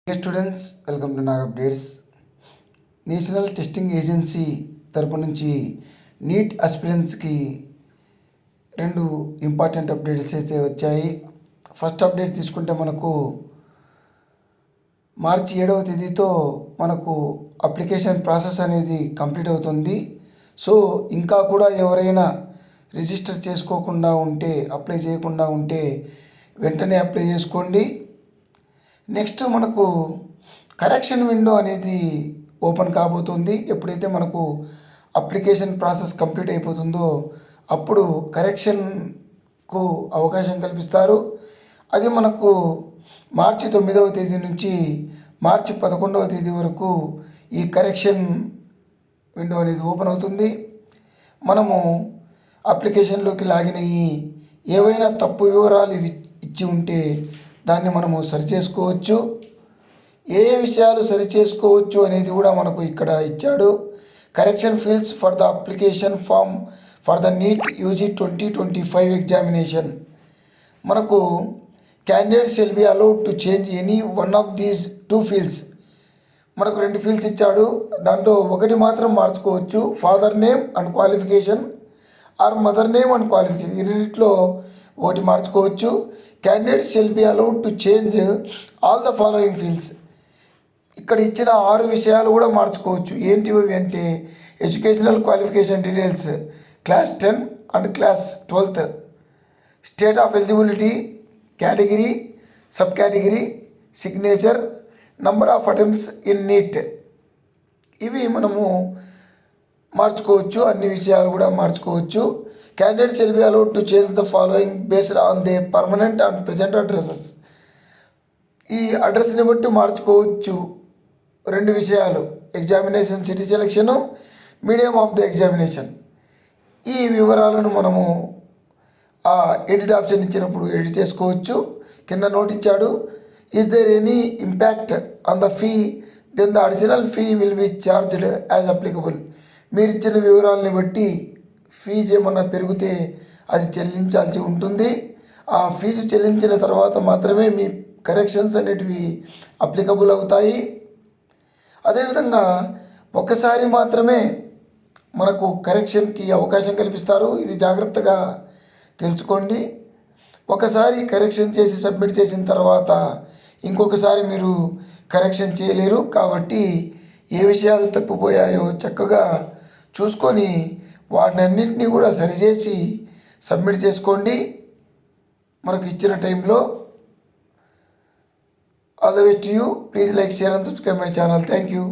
Hey students, welcome to Nag updates. National testing agency తరపు నుంచి neat ఆస్పిరెంట్స్కి రెండు ఇంపార్టెంట్ అప్డేట్స్ అయితే వచ్చాయి. ఫస్ట్ అప్డేట్ తీసుకుంటే మనకు మార్చి 7వ తేదీతో మనకు అప్లికేషన్ ప్రాసెస్ అనేది కంప్లీట్ అవుతుంది. సో ఇంకా కూడా ఎవరైనా రిజిస్టర్ చేసుకోకుండా ఉంటే, అప్లై చేయకుండా ఉంటే వెంటనే అప్లై చేసుకోండి. నెక్స్ట్ మనకు కరెక్షన్ విండో అనేది ఓపెన్ కాబోతుంది. ఎప్పుడైతే మనకు అప్లికేషన్ ప్రాసెస్ కంప్లీట్ అయిపోతుందో అప్పుడు కరెక్షన్కు అవకాశం కల్పిస్తారు. అది మనకు మార్చి 9వ తేదీ నుంచి మార్చి 11వ తేదీ వరకు ఈ కరెక్షన్ విండో అనేది ఓపెన్ అవుతుంది. మనము అప్లికేషన్లోకి లాగిన్ అయ్యి ఏవైనా తప్పు వివరాలు ఇచ్చి ఉంటే దాన్ని మనము సరిచేసుకోవచ్చు. ఏ విషయాలు సరిచేసుకోవచ్చు అనేది కూడా మనకు ఇక్కడ ఇచ్చాడు. Correction fields for the application form for the NEET UG 2025 examination. మనకు candidates will be allowed to change any one of these two fields. మనకు రెండు ఫీల్డ్స్ ఇచ్చాడు. దాంట్లో ఒకటి మాత్రం మార్చుకోవచ్చు, father name and qualification or mother name and qualification. ఈ రెండిట్లో ఒకటి మార్చుకోవచ్చు. Candidates will be allowed to change all the following fields. ఇక్కడ ఇచ్చిన 6 విషయాలు కూడా మార్చుకోవచ్చు. ఏంటివి అంటే educational qualification details, class 10 and class 12th, state of eligibility, category, sub category, signature, number of attempts in neat. ఇవి మనము మార్చుకోవచ్చు. అన్ని విషయాలు కూడా మార్చుకోవచ్చు. Candidates will be allowed to change the following based on they permanent and present addresses. ఈ అడ్రస్ని బట్టి మార్చుకోవచ్చు. రెండు విషయాలు, examination city selection, medium of the examination. ఈ వివరాలను మనము ఆ ఎడిట్ ఆప్షన్ ఇచ్చినప్పుడు ఎడిట్ చేసుకోవచ్చు. కింద నోట్ ఇచ్చాడు, is there any impact on the fee then the additional fee will be charged as applicable. మీరు ఇచ్చిన వివరాలని బట్టి ఫీజు ఏమన్నా పెరిగితే అది చెల్లించాల్సి ఉంటుంది. ఆ ఫీజు చెల్లించిన తర్వాత మాత్రమే మీ కరెక్షన్స్ అనేటివి అప్లికబుల్ అవుతాయి. అదేవిధంగా ఒకసారి మాత్రమే మనకు కరెక్షన్కి అవకాశం కల్పిస్తారు. ఇది జాగ్రత్తగా తెలుసుకోండి. ఒకసారి కరెక్షన్ చేసి సబ్మిట్ చేసిన తర్వాత ఇంకొకసారి మీరు కరెక్షన్ చేయలేరు. కాబట్టి ఏ విషయాలు తప్పిపోయాయో చక్కగా చూసుకొని వాటినన్నింటినీ కూడా సరిచేసి సబ్మిట్ చేసుకోండి మనకు ఇచ్చిన టైంలో. All the best to you. Please like, share and subscribe my channel. Thank you.